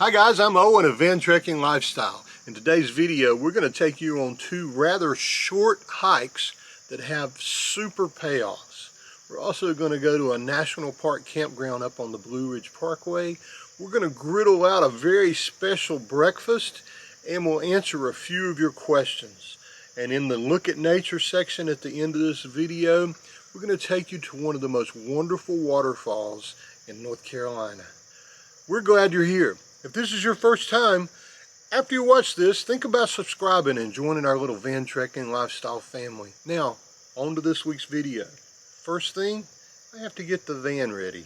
Hi guys, I'm Owen of Van Trekking Lifestyle. In today's video, we're going to take you on two rather short hikes that have super payoffs. We're also going to go to a national park campground up on the Blue Ridge Parkway. We're going to griddle out a very special breakfast and we'll answer a few of your questions. And in the Look at Nature section at the end of this video, we're going to take you to one of the most wonderful waterfalls in North Carolina. We're glad you're here. If this is your first time, after you watch this, think about subscribing and joining our little Van Trekking Lifestyle family. Now, on to this week's video. First thing, I have to get the van ready.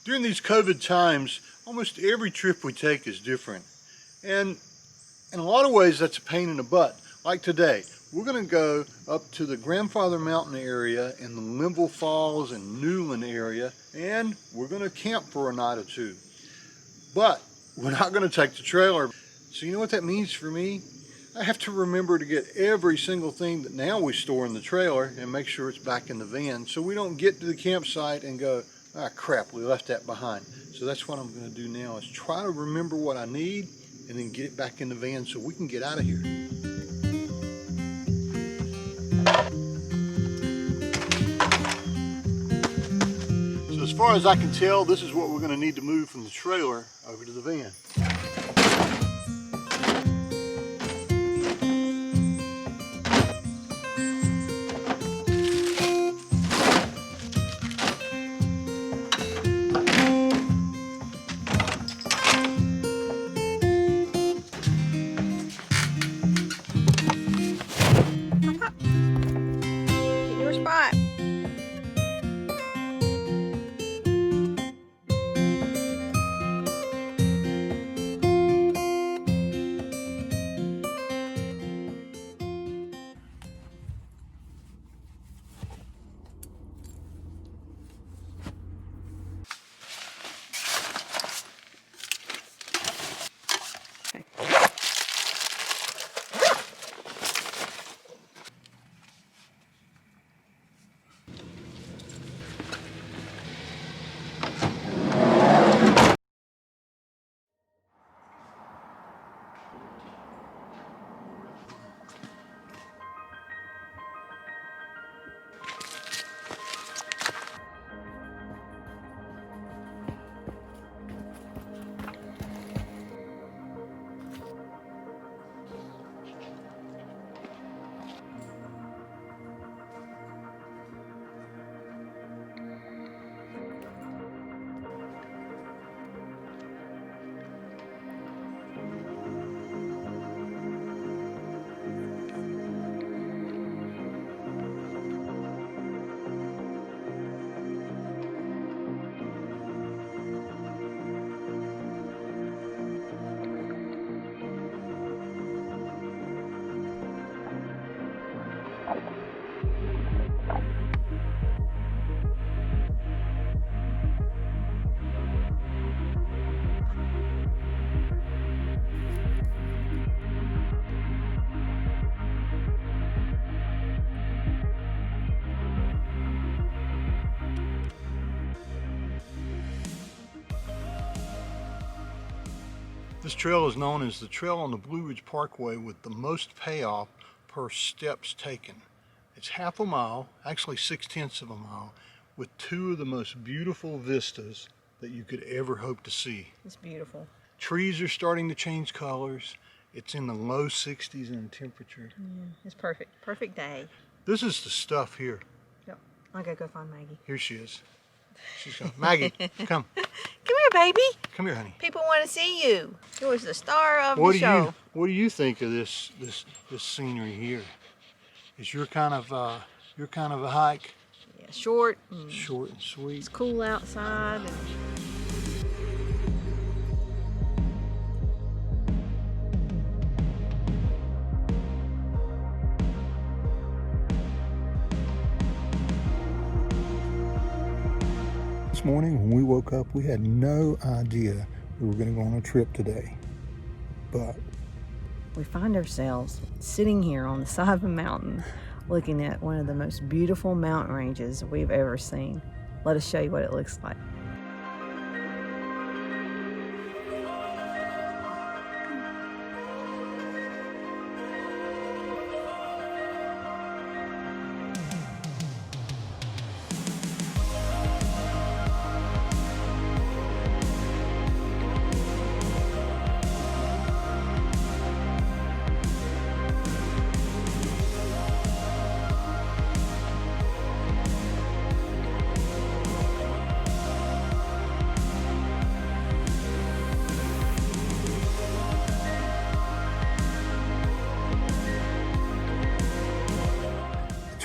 During these COVID times, almost every trip we take is different. And in a lot of ways, that's a pain in the butt. Like today, we're going to go up to the Grandfather Mountain area in the Linville Falls and Newland area, and we're going to camp for a night or two. But we're not going to take the trailer. So you know what that means for me? I have to remember to get every single thing that now we store in the trailer and make sure it's back in the van so we don't get to the campsite and go, ah crap, we left that behind. So that's what I'm going to do now, is try to remember what I need and then get it back in the van so we can get out of here. So as far as I can tell, this is what we're going to need to move from the trailer over to the van. This trail is known as the trail on the Blue Ridge Parkway with the most payoff per steps taken. It's half a mile, actually 6/10 of a mile, with two of the most beautiful vistas that you could ever hope to see. It's beautiful. Trees are starting to change colors. It's in the low 60s in temperature. Yeah, it's perfect. Perfect day. This is the stuff here. Yep. I gotta go find Maggie. Here she is. She's gone. Maggie, come. Come here, baby. Come here, honey. People want to see you. You was the star of the show. What do you think of this scenery here? Is your kind of a hike? Yeah, short. Short and sweet. It's cool outside. This morning when we woke up, we had no idea we were going to go on a trip today, but we find ourselves sitting here on the side of a mountain looking at one of the most beautiful mountain ranges we've ever seen. Let us show you what it looks like.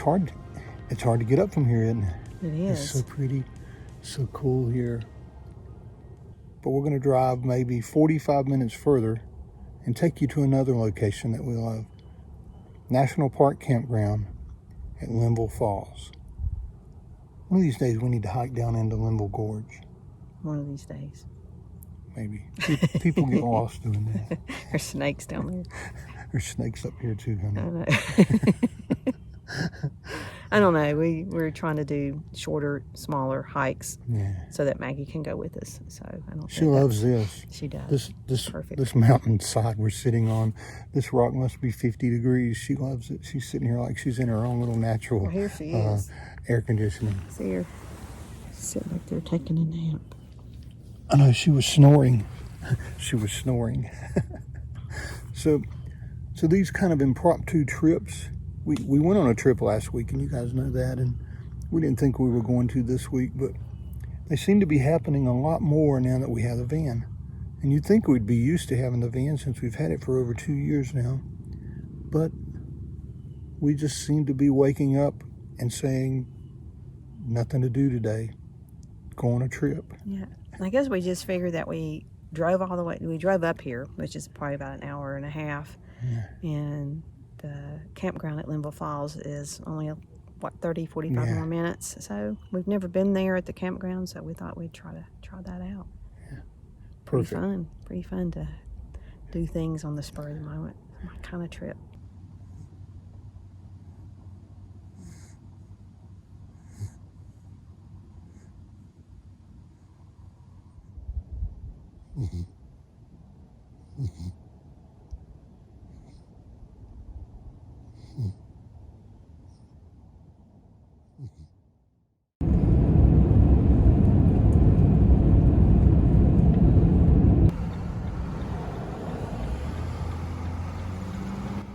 hard to get up from here, isn't it? It is. It's so pretty, so cool here. But we're going to drive maybe 45 minutes further and take you to another location that we love. National Park Campground at Linville Falls. One of these days we need to hike down into Linville Gorge. One of these days. Maybe. People get lost doing that. There's snakes down there. There's snakes up here too, honey. I know. I don't know. We're trying to do shorter, smaller hikes, so that Maggie can go with us. So I don't. She loves this. She does. This mountainside we're sitting on. This rock must be 50 degrees. She loves it. She's sitting here like she's in her own little natural. Well, here she is. Air conditioning. See her sitting back there taking a nap. I know, she was snoring. She was snoring. So these kind of impromptu trips. We went on a trip last week, and you guys know that, and we didn't think we were going to this week, but they seem to be happening a lot more now that we have the van. And you'd think we'd be used to having the van since we've had it for over 2 years now. But we just seem to be waking up and saying, nothing to do today. Go on a trip. Yeah. I guess we just figured that we drove all the way. We drove up here, which is probably about an hour and a half. Yeah. And the campground at Linville Falls is only, 45 more minutes. So we've never been there at the campground, so we thought we'd try that out. Yeah. Perfect. Pretty fun to do things on the spur of the moment. My kind of trip. Mm-hmm. Mm-hmm.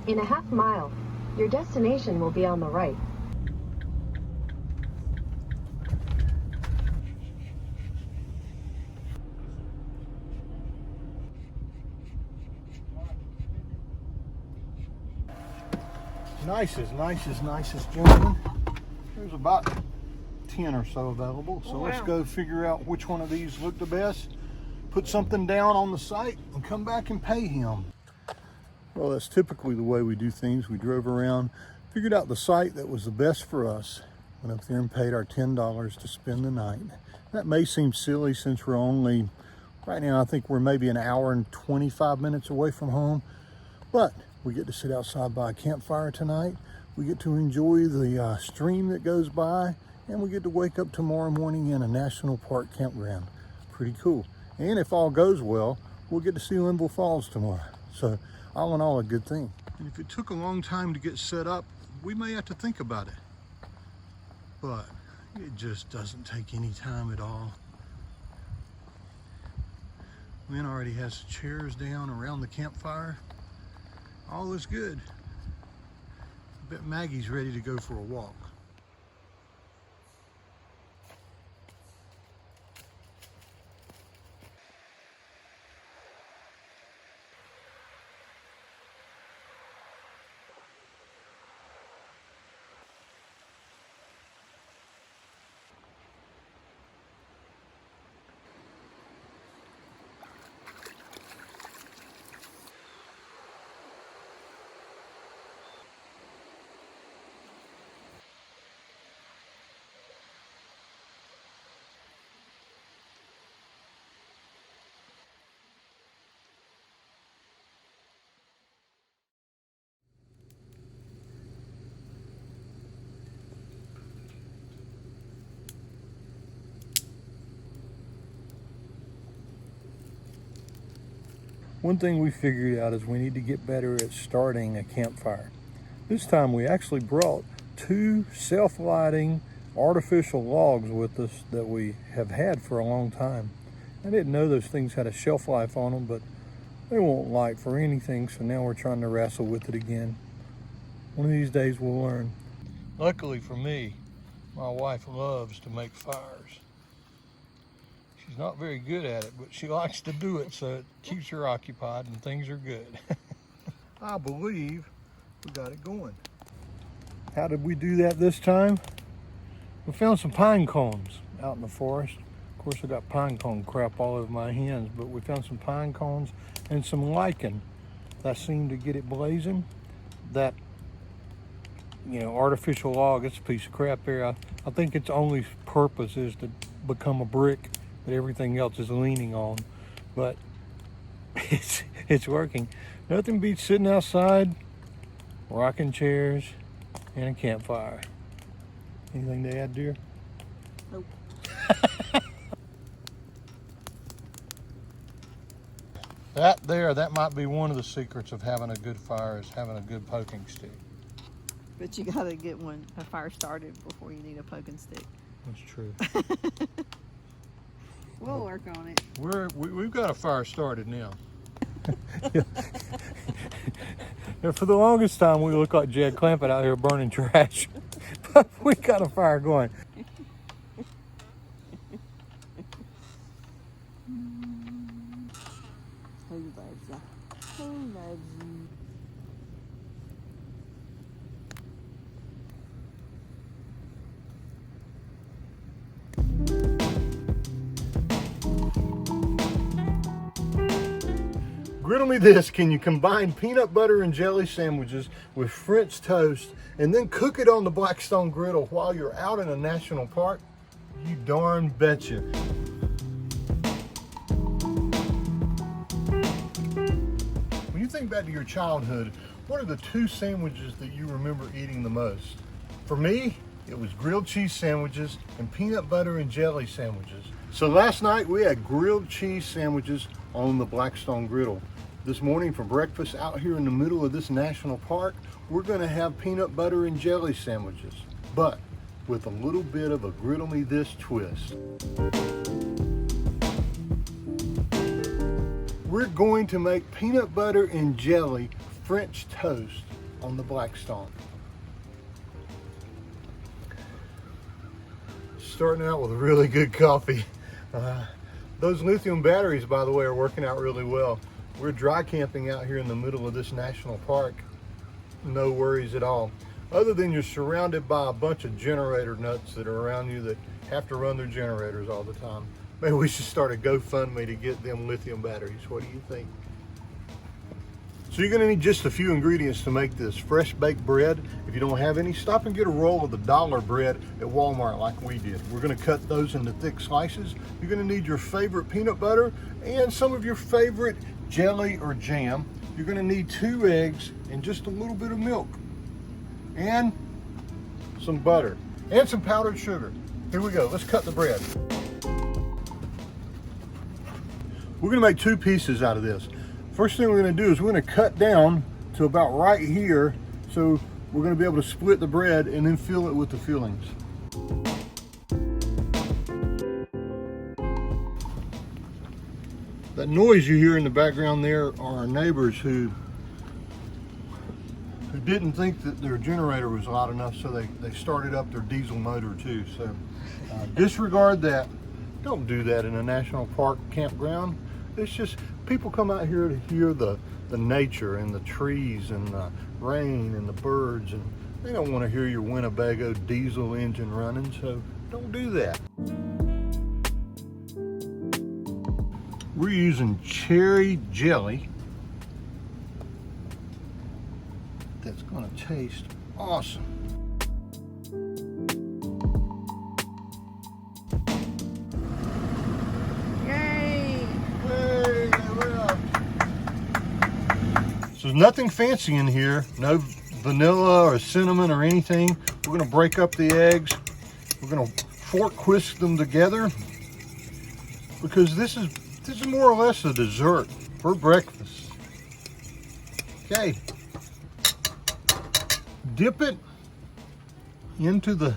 In a half mile, your destination will be on the right. Nicest, gentlemen. There's about 10 or so available. So let's go figure out which one of these look the best, put something down on the site, and come back and pay him. Well, that's typically the way we do things. We drove around, figured out the site that was the best for us, went up there and paid our $10 to spend the night. That may seem silly since we're only, right now I think we're maybe an hour and 25 minutes away from home, but we get to sit outside by a campfire tonight. We get to enjoy the stream that goes by, and we get to wake up tomorrow morning in a national park campground. Pretty cool. And if all goes well, we'll get to see Linville Falls tomorrow. So all in all, a good thing. And if it took a long time to get set up, we may have to think about it. But it just doesn't take any time at all. Lynn already has chairs down around the campfire. All is good. I bet Maggie's ready to go for a walk. One thing we figured out is we need to get better at starting a campfire. This time we actually brought 2 self-lighting artificial logs with us that we have had for a long time. I didn't know those things had a shelf life on them, but they won't light for anything, so now we're trying to wrestle with it again. One of these days we'll learn. Luckily for me, my wife loves to make fires. She's not very good at it, but she likes to do it, so it keeps her occupied and things are good. I believe we got it going. How did we do that this time? We found some pine cones out in the forest. Of course, I got pine cone crap all over my hands, but we found some pine cones and some lichen that seemed to get it blazing. That, you know, artificial log, it's a piece of crap there. I think its only purpose is to become a brick that everything else is leaning on, but it's working. Nothing beats sitting outside, rocking chairs, and a campfire. Anything to add, dear? Nope. That might be one of the secrets of having a good fire, is having a good poking stick. But you gotta get a fire started before you need a poking stick. That's true. We'll work on it. We've got a fire started now. Yeah, for the longest time, we look like Jed Clampett out here burning trash. But we got a fire going. Who loves you? Who loves you? Griddle me this, can you combine peanut butter and jelly sandwiches with French toast and then cook it on the Blackstone Griddle while you're out in a national park? You darn betcha. When you think back to your childhood, what are the two sandwiches that you remember eating the most? For me, it was grilled cheese sandwiches and peanut butter and jelly sandwiches. So last night we had grilled cheese sandwiches on the Blackstone Griddle. This morning for breakfast out here in the middle of this national park, we're going to have peanut butter and jelly sandwiches, but with a little bit of a griddle me this twist. We're going to make peanut butter and jelly French toast on the Blackstone. Starting out with a really good coffee. Those lithium batteries, by the way, are working out really well. We're dry camping out here in the middle of this national park. No worries at all. Other than you're surrounded by a bunch of generator nuts that are around you that have to run their generators all the time. Maybe we should start a GoFundMe to get them lithium batteries. What do you think? So you're gonna need just a few ingredients to make this. Fresh baked bread. If you don't have any, stop and get a roll of the dollar bread at Walmart like we did. We're gonna cut those into thick slices. You're gonna need your favorite peanut butter and some of your favorite jelly or jam. You're gonna need 2 eggs and just a little bit of milk and some butter and some powdered sugar. Here we go, let's cut the bread. We're gonna make 2 pieces out of this. First thing we're gonna do is we're gonna cut down to about right here, so we're gonna be able to split the bread and then fill it with the fillings. That noise you hear in the background there are our neighbors who didn't think that their generator was loud enough, so they started up their diesel motor too. So disregard that. Don't do that in a national park campground. It's just, people come out here to hear the nature and the trees and the rain and the birds, and they don't want to hear your Winnebago diesel engine running, so don't do that. We're using cherry jelly. That's gonna taste awesome. Yay! Hey, so there's nothing fancy in here, no vanilla or cinnamon or anything. We're gonna break up the eggs. We're gonna fork whisk them together because this is more or less a dessert for breakfast. Okay. Dip it into the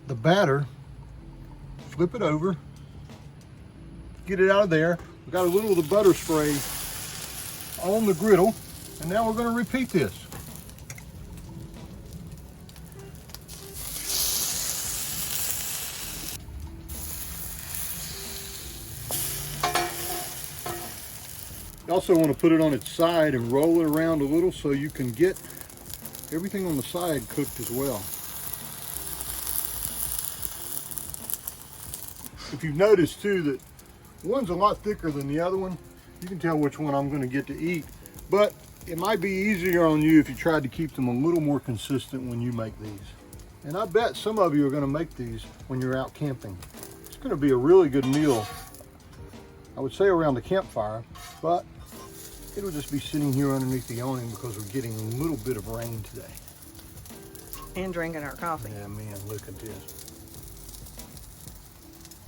batter, flip it over, get it out of there. We got a little of the butter spray on the griddle, and now we're going to repeat this. You also want to put it on its side and roll it around a little so you can get everything on the side cooked as well. If you've noticed too that one's a lot thicker than the other one, you can tell which one I'm going to get to eat. But it might be easier on you if you tried to keep them a little more consistent when you make these. And I bet some of you are going to make these when you're out camping. It's going to be a really good meal, I would say around the campfire, but it'll just be sitting here underneath the awning because we're getting a little bit of rain today. And drinking our coffee. Yeah, man, look at this.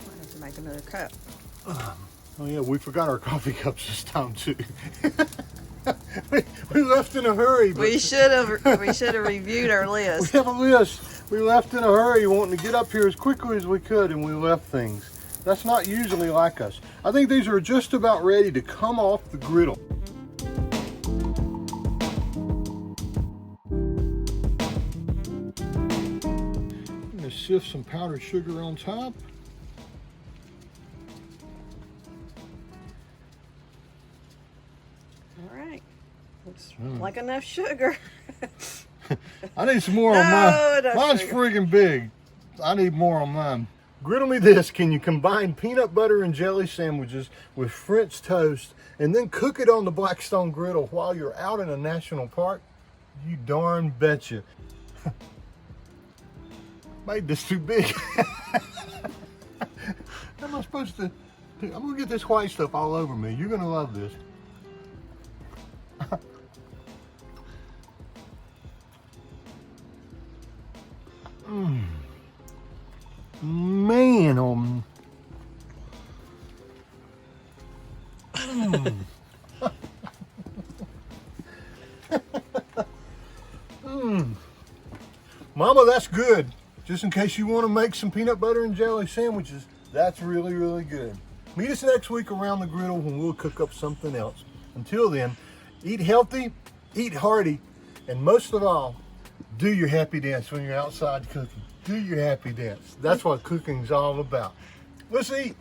Might have to make another cup. Oh yeah, we forgot our coffee cups this time too. we left in a hurry. But We should have reviewed our we list. have a list. We left in a hurry, wanting to get up here as quickly as we could, and we left things. That's not usually like us. I think these are just about ready to come off the griddle. I'm going to sift some powdered sugar on top. All right. Looks like enough sugar. I need some more on No, mine. that's Mine's sugar. friggin' big. I need more on mine. Griddle me this. Can you combine peanut butter and jelly sandwiches with French toast and then cook it on the Blackstone Griddle while you're out in a national park? You darn betcha. Made this too big. How am I supposed to do? I'm gonna get this white stuff all over me. You're gonna love this. Man, Mama, that's good. Just in case you want to make some peanut butter and jelly sandwiches, that's really, really good. Meet us next week around the griddle when we'll cook up something else. Until then, eat healthy, eat hearty, and most of all, do your happy dance when you're outside cooking. Do your happy dance. That's what cooking's all about. Let's eat.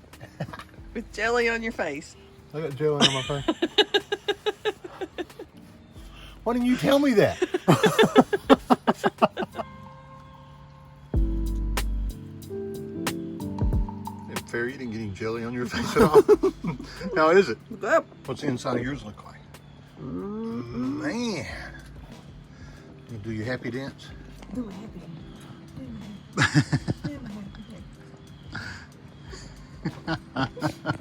With jelly on your face. I got jelly on my face. Why didn't you tell me that? Fair, you didn't get any jelly on your face at all. How is it? Up. What's the inside of yours look like? Man. You do your happy dance? Do my happy dance. Do my happy dance.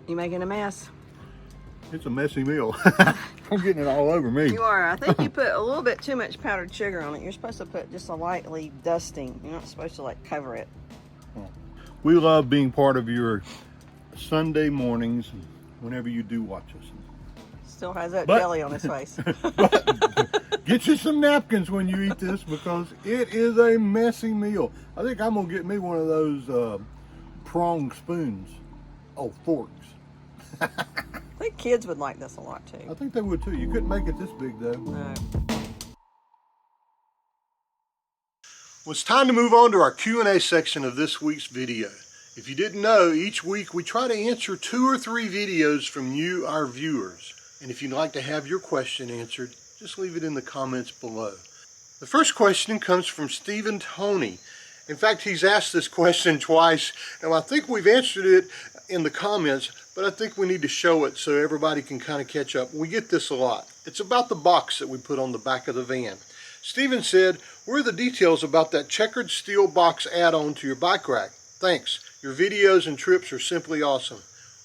You making a mess? It's a messy meal. I'm getting it all over me. You are. I think you put a little bit too much powdered sugar on it. You're supposed to put just a lightly dusting. You're not supposed to like cover it. We love being part of your Sunday mornings whenever you do watch us. Still has that But- jelly on his face. Get you some napkins when you eat this because it is a messy meal. I think I'm gonna get me one of those prong spoons. Oh, forks. I think kids would like this a lot I too. think they would too. You couldn't make it this big though. No. Well, it's time to move on to our Q&A section of this week's video. If you didn't know, each week we try to answer 2 or 3 videos from you, our viewers. And if you'd like to have your question answered, just leave it in the comments below. The first question comes from Stephen Toney. In fact, he's asked this question twice, and I think we've answered it in the comments, but I think we need to show it so everybody can kind of catch up. We get this a lot. It's about the box that we put on the back of the van. Stephen said, "Where are the details about that checkered steel box add-on to your bike rack? Thanks. Your videos and trips are simply awesome."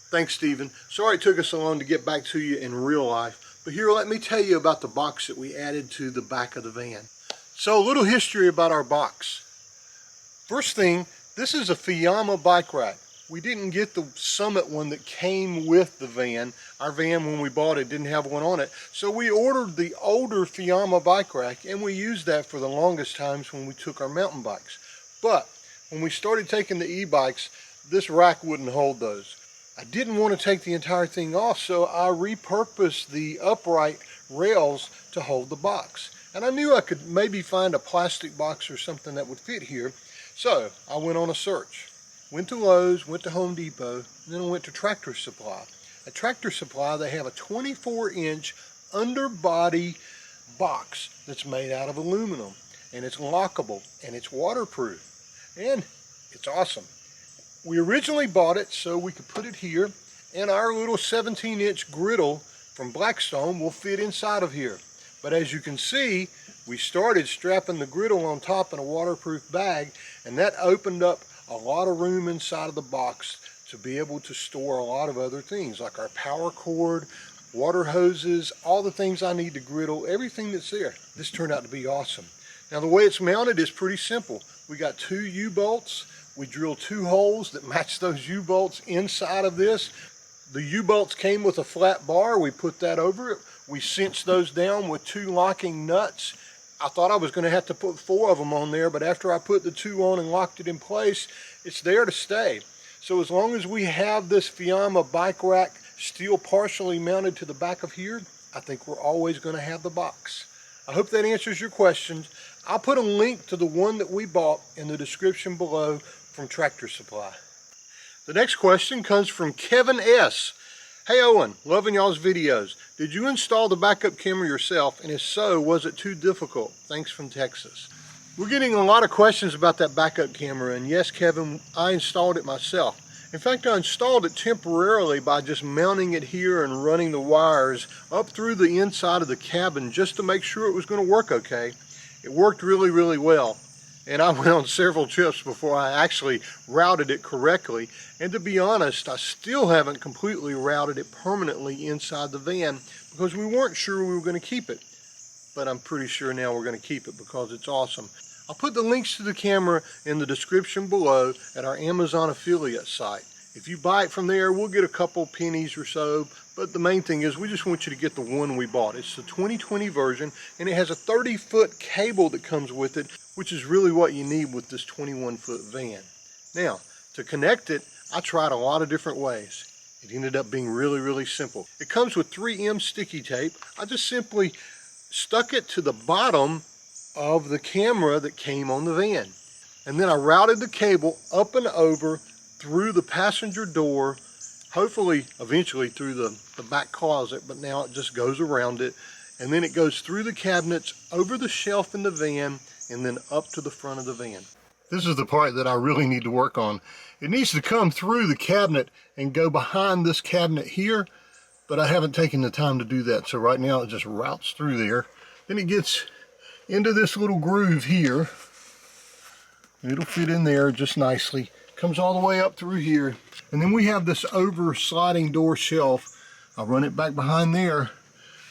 Thanks, Stephen. Sorry it took us so long to get back to you in real life, but here, let me tell you about the box that we added to the back of the van. So, a little history about our box. First thing, this is a Fiamma bike rack. We didn't get the Summit one that came with the van. Our van, when we bought it, didn't have one on it. So we ordered the older Fiamma bike rack, and we used that for the longest times when we took our mountain bikes. But when we started taking the e-bikes, this rack wouldn't hold those. I didn't want to take the entire thing off, so I repurposed the upright rails to hold the box. And I knew I could maybe find a plastic box or something that would fit here. So I went on a search. Went to Lowe's, went to Home Depot, and then I went to Tractor Supply. At Tractor Supply, they have a 24-inch underbody box that's made out of aluminum, and it's lockable, and it's waterproof, and it's awesome. We originally bought it so we could put it here, and our little 17-inch griddle from Blackstone will fit inside of here. But as you can see, we started strapping the griddle on top in a waterproof bag, and that opened up a lot of room inside of the box to be able to store a lot of other things, like our power cord, water hoses, all the things I need to griddle, everything that's there. This turned out to be awesome. Now the way it's mounted is pretty simple. We got 2 U-bolts. We drilled 2 holes that match those U-bolts inside of this. The U-bolts came with a flat bar. We put that over it. We cinched those down with 2 locking nuts. I thought I was going to have to put 4 of them on there, but after I put the 2 on and locked it in place, it's there to stay. So as long as we have this Fiamma bike rack still partially mounted to the back of here, I think we're always going to have the box. I hope that answers your questions. I'll put a link to the one that we bought in the description below from Tractor Supply. The next question comes from Kevin S. Hey Owen, loving y'all's videos. Did you install the backup camera yourself, and if so, was it too difficult? Thanks from Texas. We're getting a lot of questions about that backup camera, and yes, Kevin, I installed it myself. In fact, I installed it temporarily by just mounting it here and running the wires up through the inside of the cabin just to make sure it was going to work okay. It worked really, really well. And I went on several trips before I actually routed it correctly. And to be honest, I still haven't completely routed it permanently inside the van because we weren't sure we were going to keep it. But I'm pretty sure now we're going to keep it because it's awesome. I'll put the links to the camera in the description below at our Amazon affiliate site. If you buy it from there, we'll get a couple pennies or so, but the main thing is we just want you to get the one we bought. It's the 2020 version, and it has a 30-foot cable that comes with it, which is really what you need with this 21-foot van. Now, to connect it, I tried a lot of different ways. It ended up being really, really simple. It comes with 3M sticky tape. I just simply stuck it to the bottom of the camera that came on the van. And then I routed the cable up and over through the passenger door, hopefully eventually through the back closet, but now it just goes around it. And then it goes through the cabinets, over the shelf in the van, and then up to the front of the van. This is the part that I really need to work on. It needs to come through the cabinet and go behind this cabinet here, but I haven't taken the time to do that. So right now it just routes through there. Then it gets into this little groove here. It'll fit in there just nicely. Comes all the way up through here. And then we have this over sliding door shelf. I'll run it back behind there,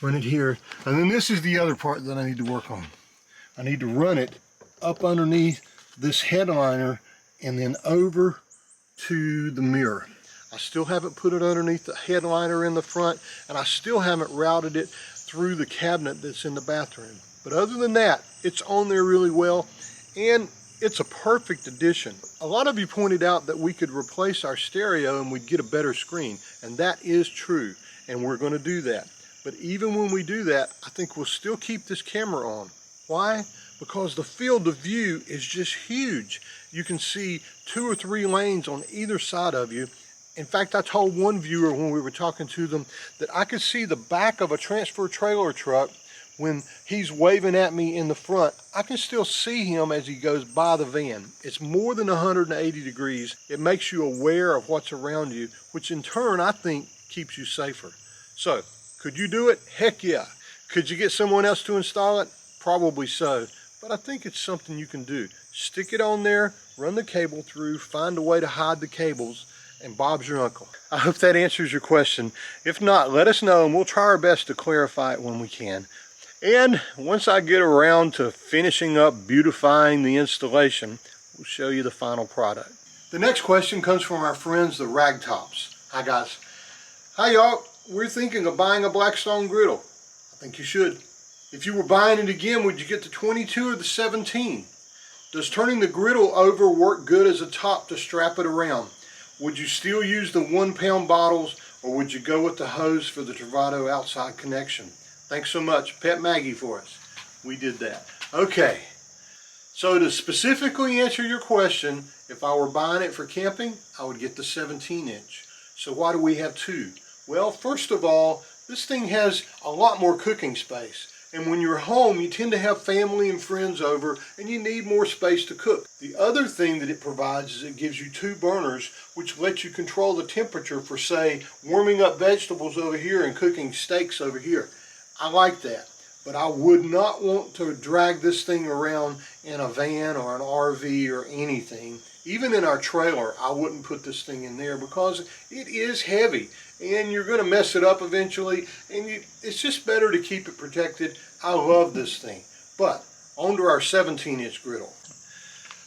run it here. And then this is the other part that I need to work on. I need to run it up underneath this headliner and then over to the mirror. I still haven't put it underneath the headliner in the front, and I still haven't routed it through the cabinet that's in the bathroom. But other than that, it's on there really well, and it's a perfect addition. A lot of you pointed out that we could replace our stereo and we'd get a better screen, and that is true, and we're going to do that. But even when we do that, I think we'll still keep this camera on. Why? Because the field of view is just huge. You can see 2 or 3 lanes on either side of you. In fact, I told one viewer when we were talking to them that I could see the back of a transfer trailer truck when he's waving at me in the front. I can still see him as he goes by the van. It's more than 180 degrees. It makes you aware of what's around you, which in turn I think keeps you safer. So, could you do it? Heck yeah. Could you get someone else to install it? Probably so. But I think it's something you can do. Stick it on there, run the cable through, find a way to hide the cables, and Bob's your uncle. I hope that answers your question. If not, let us know and we'll try our best to clarify it when we can. And once I get around to finishing up beautifying the installation, we'll show you the final product. The next question comes from our friends, the Ragtops. Hi guys. Hi y'all. We're thinking of buying a Blackstone Griddle. I think you should. If you were buying it again, would you get the 22 or the 17? Does turning the griddle over work good as a top to strap it around? Would you still use the 1-pound bottles, or would you go with the hose for the Travato outside connection? Thanks so much, Pet Maggie, for us. We did that. Okay, so to specifically answer your question, if I were buying it for camping, I would get the 17-inch. So why do we have 2? Well, first of all, this thing has a lot more cooking space. And when you're home, you tend to have family and friends over, and you need more space to cook. The other thing that it provides is it gives you 2 burners, which lets you control the temperature for, say, warming up vegetables over here and cooking steaks over here. I like that, but I would not want to drag this thing around in a van or an RV or anything. Even in our trailer, I wouldn't put this thing in there because it is heavy and you're going to mess it up eventually, and it's just better to keep it protected. I love this thing. But onto our 17-inch griddle.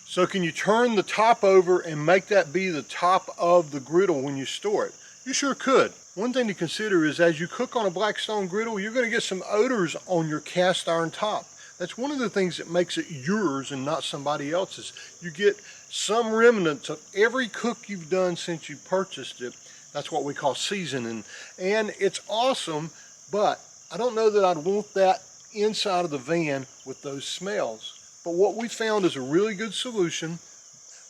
So can you turn the top over and make that be the top of the griddle when you store it? You sure could. One thing to consider is as you cook on a Blackstone griddle, you're going to get some odors on your cast iron top. That's one of the things that makes it yours and not somebody else's. You get some remnants of every cook you've done since you purchased it. That's what we call seasoning. And it's awesome, but I don't know that I'd want that inside of the van with those smells. But what we found is a really good solution.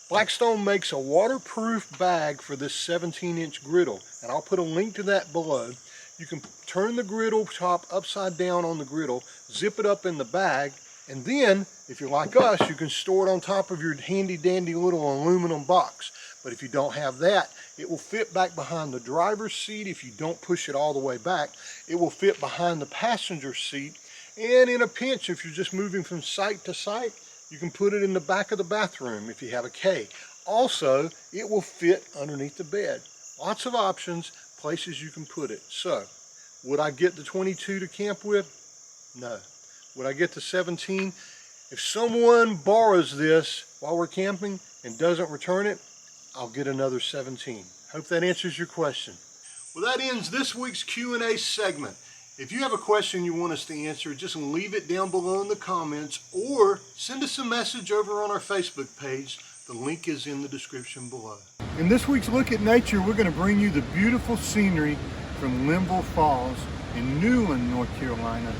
Blackstone makes a waterproof bag for this 17-inch griddle, and I'll put a link to that below. You can turn the griddle top upside down on the griddle, zip it up in the bag, and then, if you're like us, you can store it on top of your handy dandy little aluminum box. But if you don't have that, it will fit back behind the driver's seat. If you don't push it all the way back, it will fit behind the passenger seat. And in a pinch, if you're just moving from site to site, you can put it in the back of the bathroom if you have a K. Also, it will fit underneath the bed. Lots of options, places you can put it. So, would I get the 22 to camp with? No. Would I get the 17? If someone borrows this while we're camping and doesn't return it, I'll get another 17. Hope that answers your question. Well, that ends this week's Q&A segment. If you have a question you want us to answer, just leave it down below in the comments or send us a message over on our Facebook page. The link is in the description below. In this week's Look at Nature, we're going to bring you the beautiful scenery from Linville Falls in Newland, North Carolina.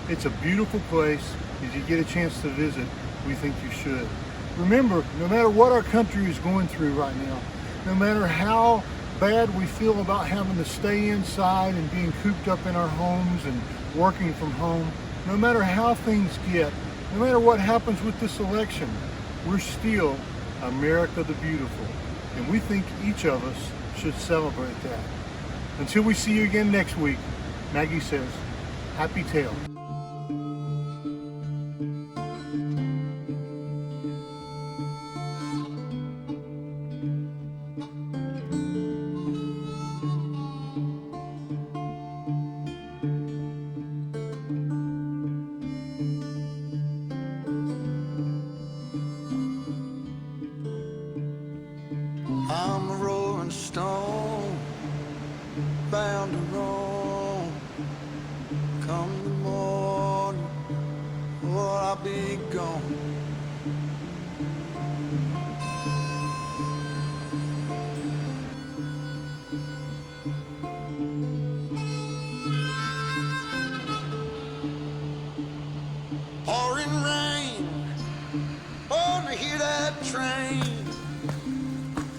It's a beautiful place. If you get a chance to visit, we think you should. Remember, no matter what our country is going through right now, no matter how bad we feel about having to stay inside and being cooped up in our homes and working from home, no matter how things get, no matter what happens with this election, we're still America the Beautiful. And we think each of us should celebrate that. Until we see you again next week, Maggie says, happy tail. I'm a rolling stone, bound to roam. Come the morning, or I'll be gone. Pouring rain, oh, to hear that train.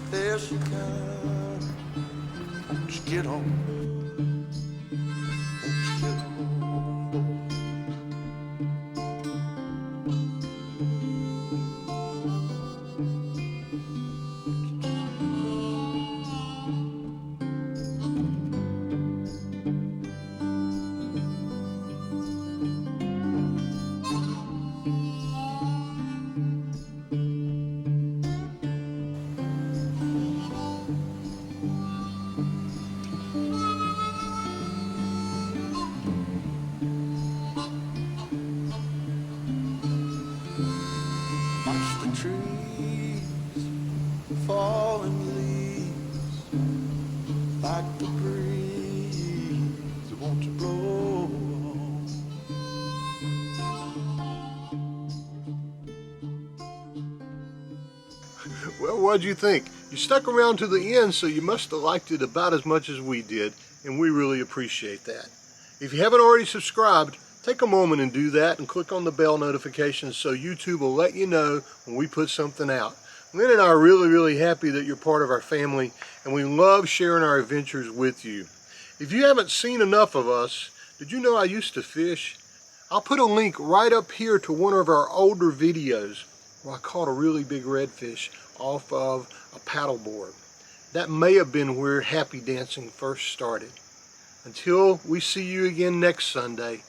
There she comes, won't you get on? Won't you get on? Watch the trees, falling leaves, like the breeze, won't you blow on? Well, what'd you think? You stuck around to the end, so you must have liked it about as much as we did, and we really appreciate that. If you haven't already subscribed, take a moment and do that and click on the bell notifications so YouTube will let you know when we put something out. Lynn and I are really happy that you're part of our family, and we love sharing our adventures with you. If you haven't seen enough of us, did you know I used to fish? I'll put a link right up here to one of our older videos where I caught a really big redfish off of a paddleboard. That may have been where happy dancing first started. Until we see you again next Sunday,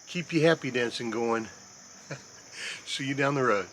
keep your happy dancing going. See you down the road.